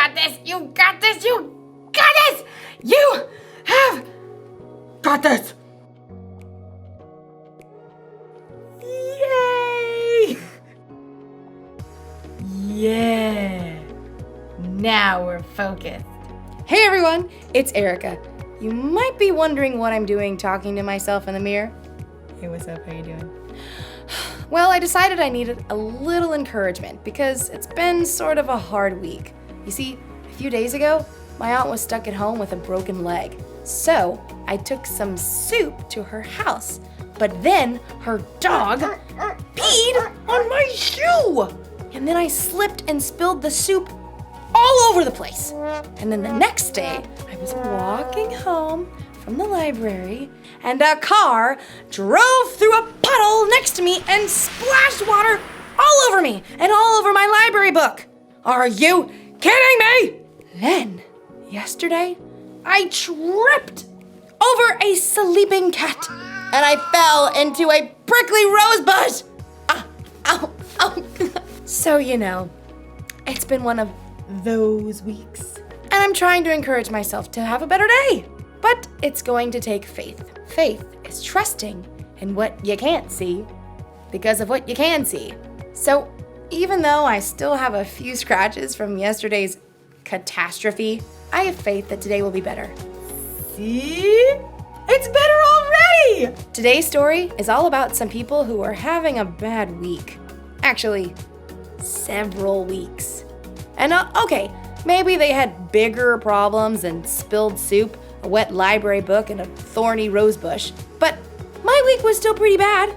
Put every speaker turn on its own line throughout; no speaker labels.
got this! You got this! You got this! You have got this! Yay! Yeah! Now we're focused.
Hey everyone, it's Erica. You might be wondering what I'm doing talking to myself in the mirror.
Hey, what's up? How you doing?
Well, I decided I needed a little encouragement because it's been sort of a hard week. You see, a few days ago, my aunt was stuck at home with a broken leg. So I took some soup to her house, but then her dog peed on my shoe. And then I slipped and spilled the soup all over the place. And then the next day, I was walking home from the library, and a car drove through a puddle next to me and splashed water all over me and all over my library book. Are you kidding me? Then, yesterday, I tripped over a sleeping cat, and I fell into a prickly rose bush. Ow. So, it's been one of those weeks. And I'm trying to encourage myself to have a better day. But it's going to take faith. Faith is trusting in what you can't see because of what you can see. So even though I still have a few scratches from yesterday's catastrophe, I have faith that today will be better.
See? It's better already!
Today's story is all about some people who are having a bad week. Actually, several weeks. And okay, maybe they had bigger problems than spilled soup, a wet library book, and a thorny rose bush. But my week was still pretty bad.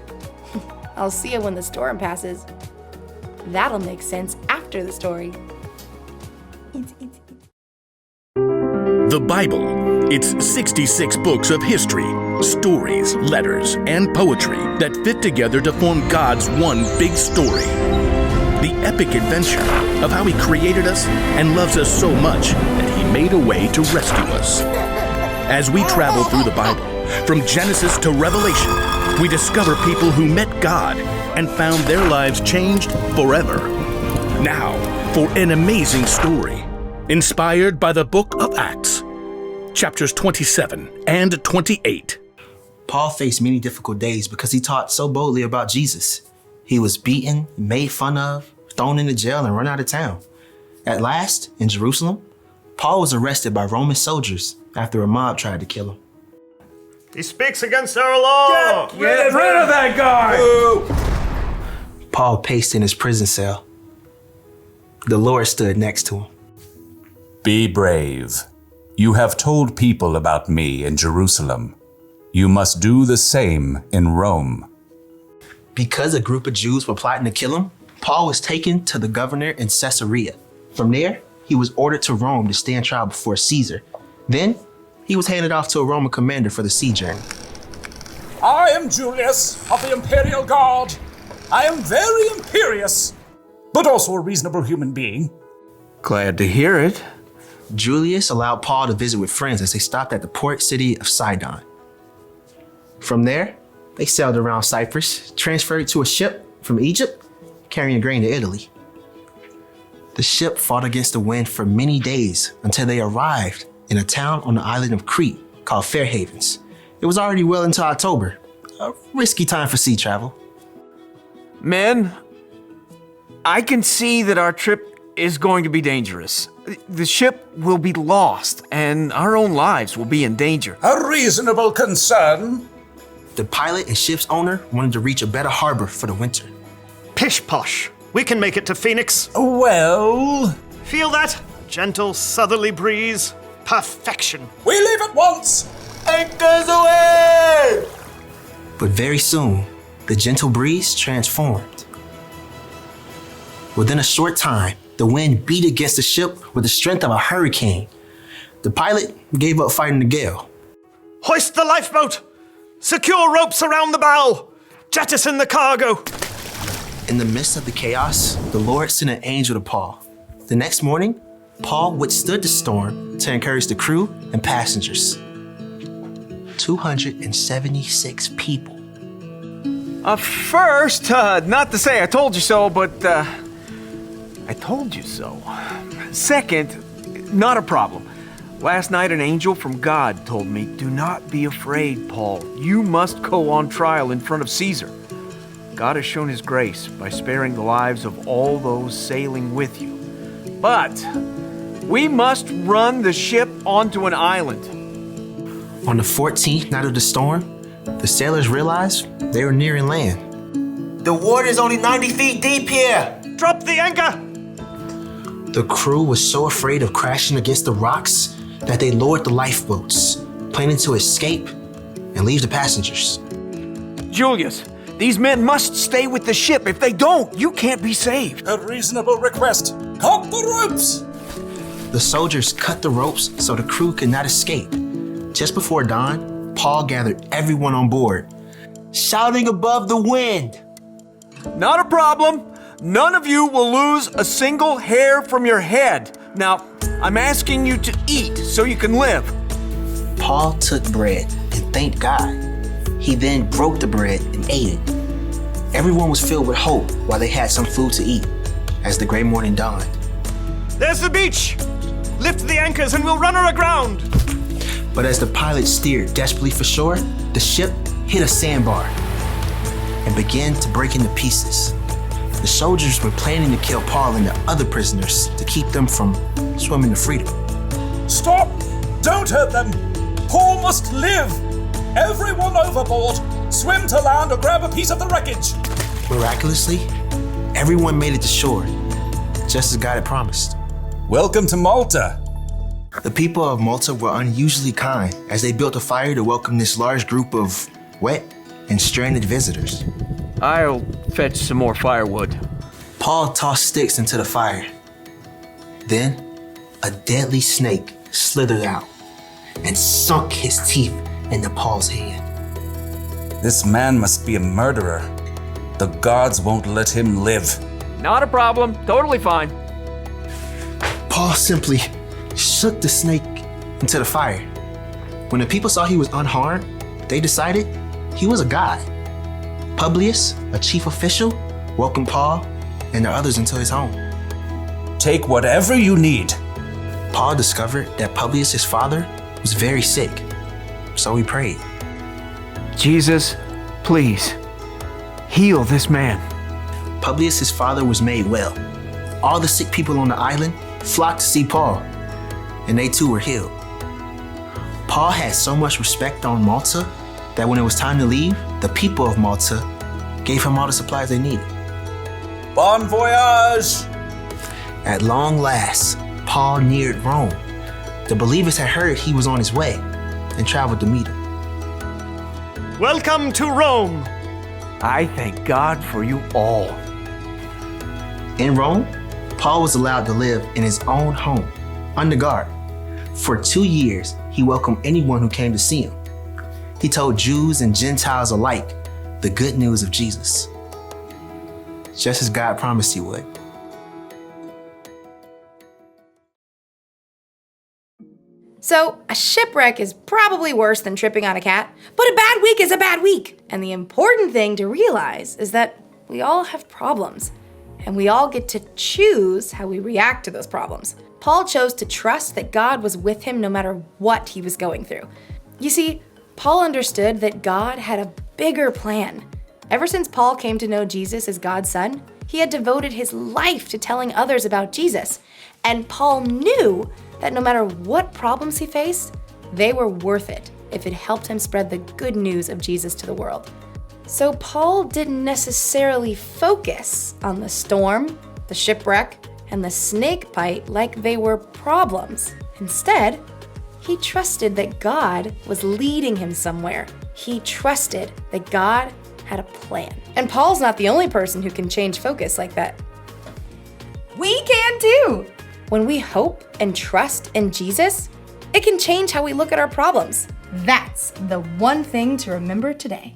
I'll see you when the storm passes. That'll make sense after the story.
The Bible. It's 66 books of history, stories, letters, and poetry that fit together to form God's one big story. The epic adventure of how He created us and loves us so much that He made a way to rescue us. As we travel through the Bible, from Genesis to Revelation, we discover people who met God and found their lives changed forever. Now, for an amazing story, inspired by the book of Acts, chapters 27 and 28.
Paul faced many difficult days because he taught so boldly about Jesus. He was beaten, made fun of, thrown into jail, and run out of town. At last, in Jerusalem, Paul was arrested by Roman soldiers after a mob tried to kill him.
He speaks against our law!
Get rid of that guy!
Paul paced in his prison cell. The Lord stood next to him.
Be brave. You have told people about me in Jerusalem. You must do the same in Rome.
Because a group of Jews were plotting to kill him, Paul was taken to the governor in Caesarea. From there, he was ordered to Rome to stand trial before Caesar. Then, he was handed off to a Roman commander for the sea journey.
I am Julius of the Imperial Guard. I am very imperious, but also a reasonable human being.
Glad to hear it.
Julius allowed Paul to visit with friends as they stopped at the port city of Sidon. From there, they sailed around Cyprus, transferred to a ship from Egypt, carrying grain to Italy. The ship fought against the wind for many days until they arrived in a town on the island of Crete called Fair Havens. It was already well into October, a risky time for sea travel.
Men, I can see that our trip is going to be dangerous. The ship will be lost, and our own lives will be in danger.
A reasonable concern.
The pilot and ship's owner wanted to reach a better harbor for the winter.
Pish posh. We can make it to Phoenix.
Well,
Feel that? Gentle southerly breeze. Perfection.
we leave at once.
Anchors away!
But very soon, the gentle breeze transformed. Within a short time, the wind beat against the ship with the strength of a hurricane. The pilot gave up fighting the gale.
Hoist the lifeboat. Secure ropes around the bow. Jettison the cargo.
In the midst of the chaos, the Lord sent an angel to Paul. The next morning, Paul withstood the storm to encourage the crew and passengers. 276 people.
First, not to say I told you so, but I told you so. Second, Not a problem. Last night, an angel from God told me, "Do not be afraid, Paul. You must go on trial in front of Caesar." God has shown his grace by sparing the lives of all those sailing with you. But we must run the ship onto an island.
On the 14th night of the storm, the sailors realized they were nearing land.
The water's only 90 feet deep here.
Drop the anchor!
The crew was so afraid of crashing against the rocks that they lowered the lifeboats, planning to escape and leave the passengers.
Julius, these men must stay with the ship. If they don't, you can't be saved.
A reasonable request. Cut the ropes!
The soldiers cut the ropes so the crew could not escape. Just before dawn, Paul gathered everyone on board,
Shouting above the wind.
Not a problem. None of you will lose a single hair from your head. Now, I'm asking you to eat so you can live.
Paul took bread and thanked God. He then broke the bread and ate it. Everyone was filled with hope while they had some food to eat as the gray morning dawned.
There's the beach! Lift the anchors and we'll run her aground!
But as the pilot steered desperately for shore, the ship hit a sandbar and began to break into pieces. The soldiers were planning to kill Paul and the other prisoners to keep them from swimming to freedom.
Stop! Don't hurt them! Paul must live! Everyone overboard! Swim to land or grab a piece of the wreckage!
Miraculously, everyone made it to shore, just as God had promised.
Welcome to Malta.
The people of Malta were unusually kind as they built a fire to welcome this large group of wet and stranded visitors.
I'll fetch some more firewood.
Paul tossed sticks into the fire. Then, a deadly snake slithered out and sunk his teeth into Paul's hand.
This man must be a murderer. The gods won't let him live.
Not a problem. Totally fine.
Paul simply shook the snake into the fire. When the people saw he was unharmed, they decided he was a god. Publius, a chief official, welcomed Paul and the others into his home.
Take whatever you need.
Paul discovered that Publius' father was very sick, so he prayed.
Jesus, please, heal this man.
Publius' father was made well. All the sick people on the island flocked to see Paul, and they too were healed. Paul had so much respect on Malta that when it was time to leave, the people of Malta gave him all the supplies they needed.
Bon voyage!
At long last, Paul neared Rome. The believers had heard he was on his way and traveled to meet him.
Welcome to Rome!
I thank God for you all.
In Rome, Paul was allowed to live in his own home, under guard. For 2 years, he welcomed anyone who came to see him. He told Jews and Gentiles alike the good news of Jesus, just as God promised he would.
So, a shipwreck is probably worse than tripping on a cat, but a bad week is a bad week. And the important thing to realize is that we all have problems, and we all get to choose how we react to those problems. Paul chose to trust that God was with him no matter what he was going through. You see, Paul understood that God had a bigger plan. Ever since Paul came to know Jesus as God's son, he had devoted his life to telling others about Jesus. And Paul knew that no matter what problems he faced, they were worth it if it helped him spread the good news of Jesus to the world. So Paul didn't necessarily focus on the storm, the shipwreck, and the snake bite like they were problems. Instead, he trusted that God was leading him somewhere. He trusted that God had a plan. And Paul's not the only person who can change focus like that. We can too! When we hope and trust in Jesus, it can change how we look at our problems. That's the one thing to remember today.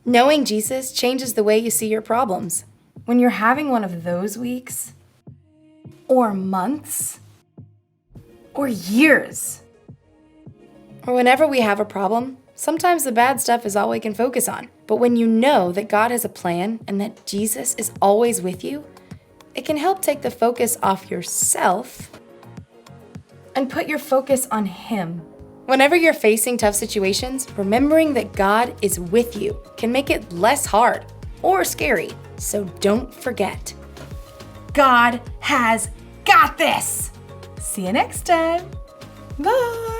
Knowing Jesus changes the way you see your problems. When you're having one of those weeks, or months, or years, or whenever we have a problem, sometimes the bad stuff is all we can focus on. But when you know that God has a plan and that Jesus is always with you, it can help take the focus off yourself and put your focus on Him. Whenever you're facing tough situations, remembering that God is with you can make it less hard or scary. So don't forget.
God has got this. See you next time. Bye.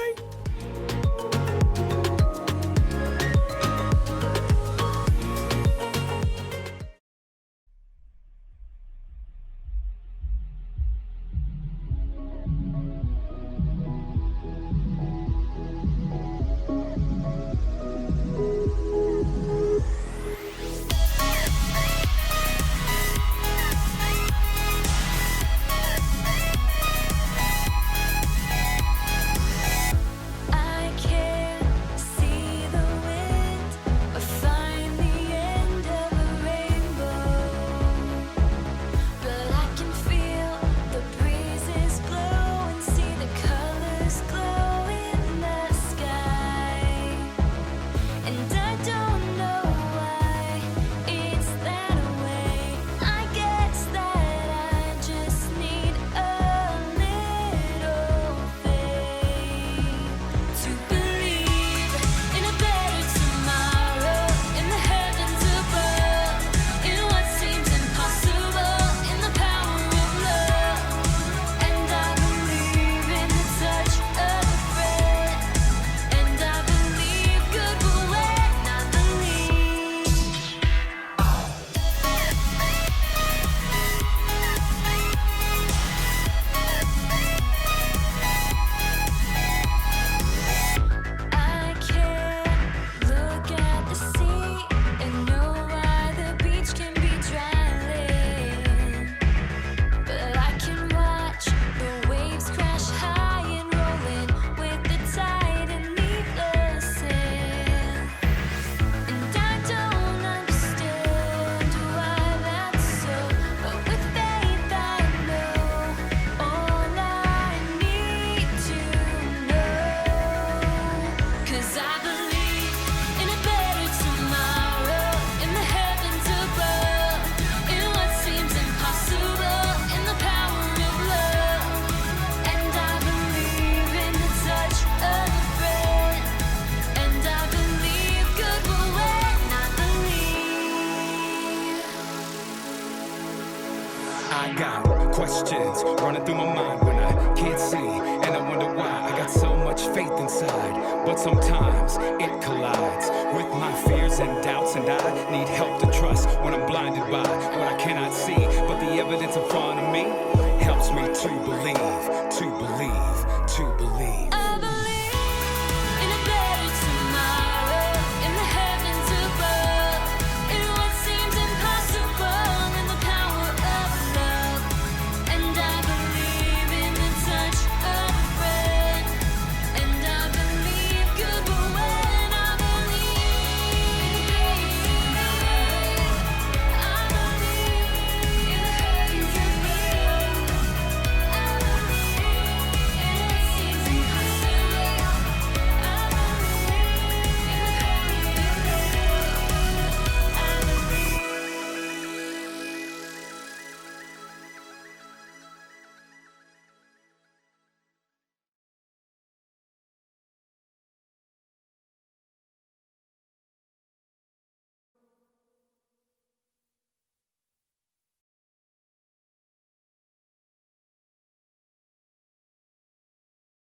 I got questions running through my mind when I can't see, and I wonder why I got so much faith inside. But sometimes it collides with my fears and doubts, and I need help to trust when I'm blinded by what I cannot see. But the evidence in front